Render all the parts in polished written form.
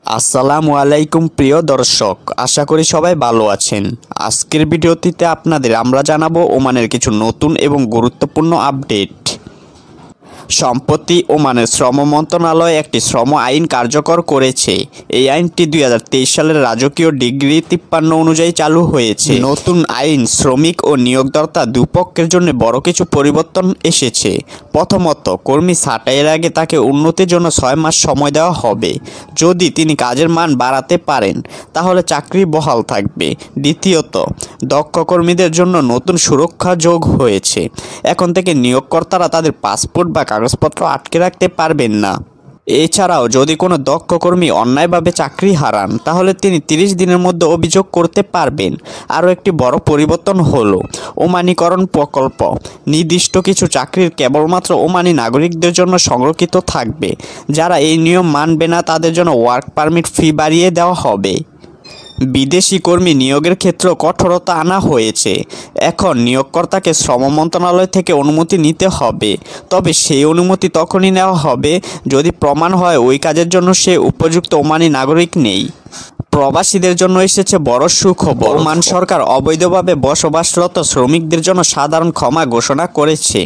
আসসালামু আলাইকুম প্রিয় দর্শক, আশা করি সবাই ভালো আছেন। আজকের ভিডিওটিতে আপনাদের আমরা জানাবো ওমানের কিছু নতুন এবং গুরুত্বপূর্ণ আপডেট। সম্প্রতি ওমানের শ্রম মন্ত্রণালয় একটি শ্রম আইন কার্যকর করেছে। এই আইনটি 2023 সালের রাজকীয় ডিগ্রি 53 অনুযায়ী চালু হয়েছে। নতুন আইন শ্রমিক ও নিয়োগদাতা দুপক্ষের জন্য বড় কিছু পরিবর্তন এসেছে। প্রথমত, কর্মী ছাঁটাইয়ের আগে তাকে উন্নতির জন্য 6 মাস সময় দেওয়া হবে। যদি তিনি কাজের মান বাড়াতে পারেন তাহলে চাকরি বহাল থাকবে। দ্বিতীয়ত, দক্ষ কর্মীদের জন্য নতুন সুরক্ষা যোগ হয়েছে। এখন থেকে নিয়োগকর্তারা তাদের পাসপোর্ট বা কাগজপত্র আটকে রাখতে পারবেন না। এছাড়াও যদি কোনো দক্ষ কর্মী অন্যায়ভাবে চাকরি হারান তাহলে তিনি 30 দিনের মধ্যে অভিযোগ করতে পারবেন। আরও একটি বড় পরিবর্তন হলো ওমানিকরণ প্রকল্প। নির্দিষ্ট কিছু চাকরির কেবলমাত্র ওমানি নাগরিকদের জন্য সংরক্ষিত থাকবে। যারা এই নিয়ম মানবে না তাদের জন্য ওয়ার্ক পারমিট ফি বাড়িয়ে দেওয়া হবে। বিদেশি কর্মী নিয়োগের ক্ষেত্রে কঠোরতা আনা হয়েছে। এখন নিয়োগকর্তাকে শ্রম মন্ত্রণালয় থেকে অনুমতি নিতে হবে, তবে সেই অনুমতি তখনই নেওয়া হবে যদি প্রমাণ হয় ওই কাজের জন্য সে উপযুক্ত ওমানি নাগরিক নেই। প্রবাসীদের জন্য এসেছে বড় সুখবর। ওমান সরকার অবৈধভাবে বসবাসরত শ্রমিকদের জন্য সাধারণ ক্ষমা ঘোষণা করেছে।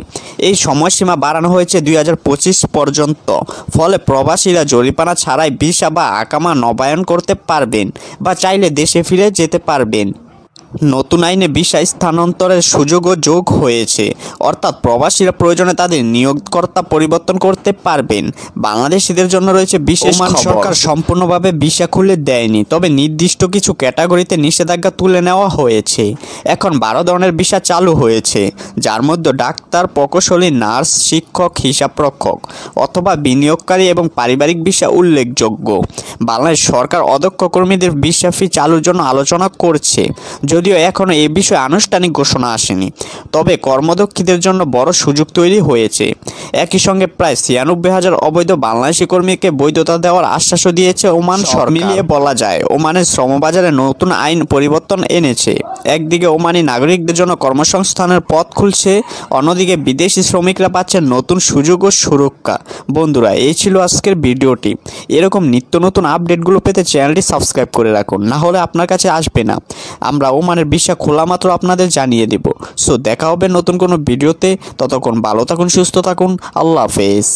এই সময়সীমা বাড়ানো হয়েছে 2025 পর্যন্ত। ফলে প্রবাসীরা জরিমানা ছাড়াই ভিসা বা আকামা নবায়ন করতে পারবেন বা চাইলে দেশে ফিরে যেতে পারবেন। নতুন আইনে ভিসা স্থানান্তরের সুযোগও যোগ হয়েছে, অর্থাৎ প্রবাসীরা প্রয়োজনে তাদের নিয়োগকর্তা পরিবর্তন করতে পারবেন। বাংলাদেশিদের জন্য রয়েছে বিশেষ খবর। ওমান সরকার সম্পূর্ণভাবে ভিসা খুলে দেয়নি, তবে নির্দিষ্ট কিছু ক্যাটাগরিতে নিষেধাজ্ঞা তুলে নেওয়া হয়েছে। এখন 12 ধরনের ভিসা চালু হয়েছে, যার মধ্যে ডাক্তার, প্রকৌশলী, নার্স, শিক্ষক, হিসাবরক্ষক অথবা বিনিয়োগকারী এবং পারিবারিক ভিসা উল্লেখযোগ্য। বাংলাদেশ সরকার অদক্ষ কর্মীদের ভিসা ফি চালুর জন্য আলোচনা করছে, যদিও এখনও এ বিষয়ে আনুষ্ঠানিক ঘোষণা আসেনি। তবে কর্মদক্ষীদের জন্য বড় সুযোগ তৈরি হয়েছে। একই সঙ্গে প্রায় 96,000 অবৈধ বাংলাদেশি কর্মীকে বৈধতা দেওয়ার আশ্বাসও দিয়েছে ওমান সরকার। মিলিয়ে বলা যায় ওমানের শ্রমবাজারে নতুন আইন পরিবর্তন এনেছে। একদিকে ওমানি নাগরিকদের জন্য কর্মসংস্থানের পথ খুলছে, অন্যদিকে বিদেশি শ্রমিকরা পাচ্ছেন নতুন সুযোগ ও সুরক্ষা। বন্ধুরা, এই ছিল আজকের ভিডিওটি। এরকম নিত্য নতুন আপডেটগুলো পেতে চ্যানেলটি সাবস্ক্রাইব করে রাখুন, না হলে আপনার কাছে আসবে না। আমরা ওমানের ভিসা খোলা মাত্র আপনাদের জানিয়ে দেব। সো দেখা হবে নতুন কোনো ভিডিওতে। ততক্ষণ ভালো থাকুন, সুস্থ থাকুন। আল্লাহ হাফেজ।